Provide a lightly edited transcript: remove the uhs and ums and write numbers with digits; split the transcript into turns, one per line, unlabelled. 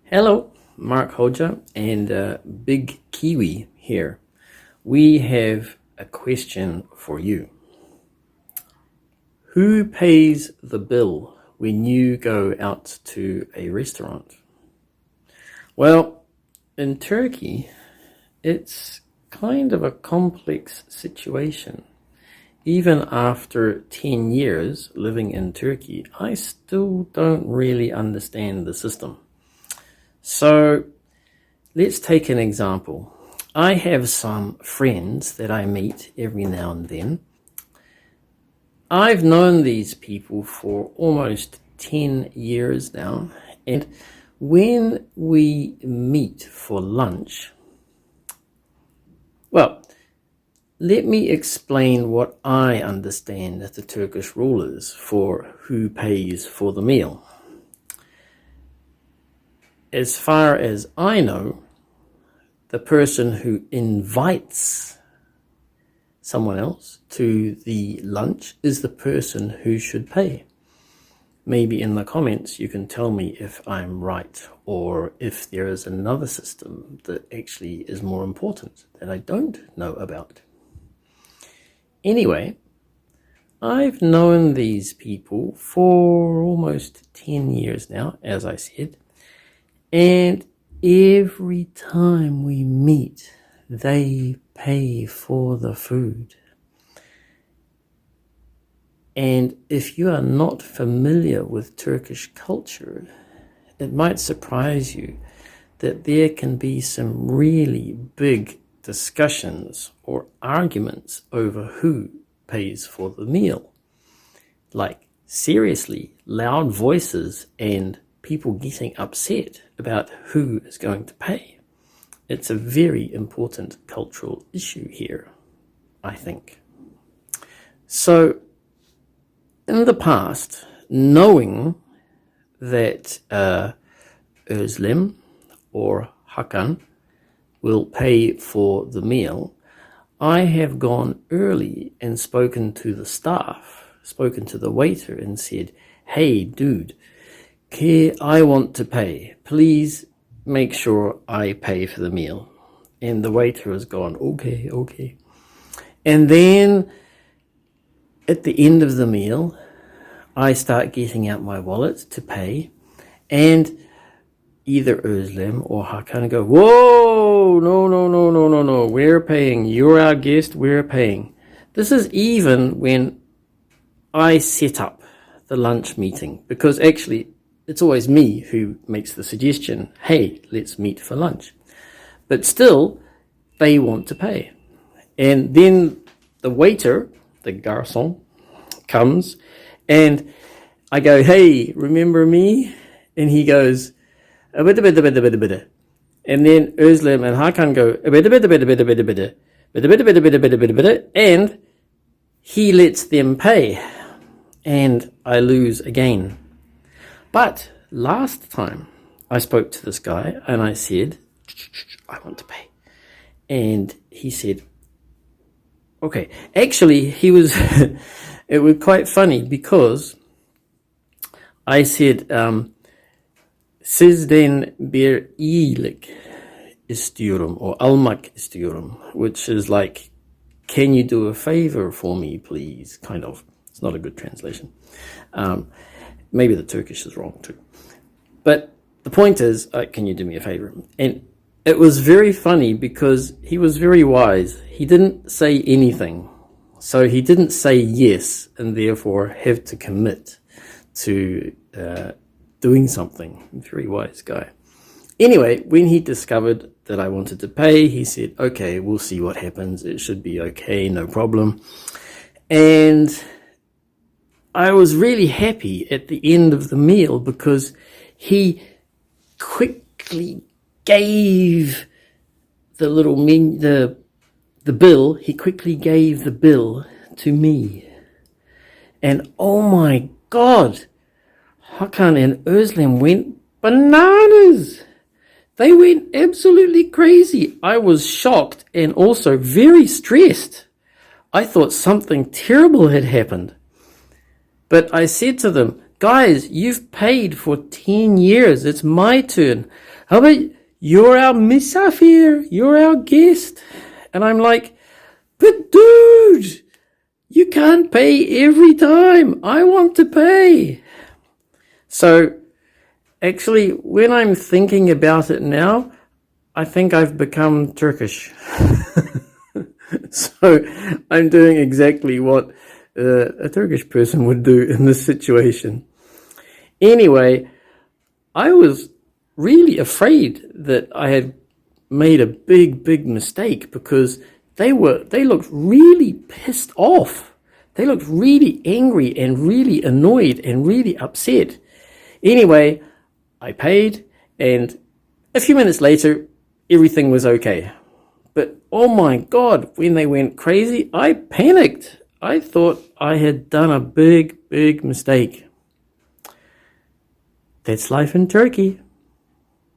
Hello, Mark Hodja and Big Kiwi here. We have a question for you. Who pays the bill when you go out to a restaurant? Well, in Turkey, it's kind of a complex situation. Even after 10 years living in Turkey, I still don't really understand the system. So let's take an example. I have some friends that I meet every now and then. I've known these people for almost 10 years now, and when we meet for lunch, well, let me explain what I understand the Turkish rule is for who pays for the meal. As far as I know, the person who invites someone else to the lunch is the person who should pay. Maybe in the comments you can tell me if I'm right or if there is another system that actually is more important that I don't know about. Anyway, I've known these people for almost 10 years now, as I said. And every time we meet, they pay for the food. And if you are not familiar with Turkish culture, it might surprise you that there can be some really big discussions or arguments over who pays for the meal. Like, seriously, loud voices and people getting upset about who is going to pay. It's a very important cultural issue here, I think. So, in the past, knowing that Özlem or Hakan will pay for the meal, I have gone early and spoken to the staff, spoken to the waiter and said, "Hey, dude, I want to pay. Please make sure I pay for the meal." And the waiter has gone, okay. And then at the end of the meal, I start getting out my wallet to pay. And either Özlem or Hakan go, "Whoa, no. We're paying. You're our guest. We're paying." This is even when I set up the lunch meeting, because actually it's always me who makes the suggestion, "Hey, let's meet for lunch." But still, they want to pay. And then the waiter, the garçon, comes and I go, "Hey, remember me?" And he goes, "A bit. And then Özlem and Hakan go, "A bit. And he lets them pay. And I lose again. But last time I spoke to this guy and I said, "I want to pay." And he said, okay. Actually, he was, it was quite funny because I said, "Sizden bir iyilik istiyorum," or "almak istiyorum," which is like, "Can you do a favor for me, please?" Kind of. It's not a good translation. Maybe the Turkish is wrong too. But the point is, can you do me a favor? And it was very funny because he was very wise. He didn't say anything. So he didn't say yes and therefore have to commit to doing something. Very wise guy. Anyway, when he discovered that I wanted to pay, he said, "Okay, we'll see what happens. It should be okay, no problem." And I was really happy at the end of the meal because he quickly gave the little the bill. He quickly gave the bill to me. And oh my God, Hakan and Özlem went bananas. They went absolutely crazy. I was shocked and also very stressed. I thought something terrible had happened. But I said to them, guys, you've paid for 10 years. It's my turn. How about you're our Misafir? You're our guest. And I'm like, but dude, you can't pay every time. I want to pay. So actually, when I'm thinking about it now, I think I've become Turkish. So I'm doing exactly what a Turkish person would do in this situation. Anyway, I was really afraid that I had made a big mistake because they looked really pissed off. They looked really angry and really annoyed and really upset. Anyway, I paid, and a few minutes later, everything was okay. But oh my God, when they went crazy, I panicked. I thought I had done a big mistake. That's life in Turkey.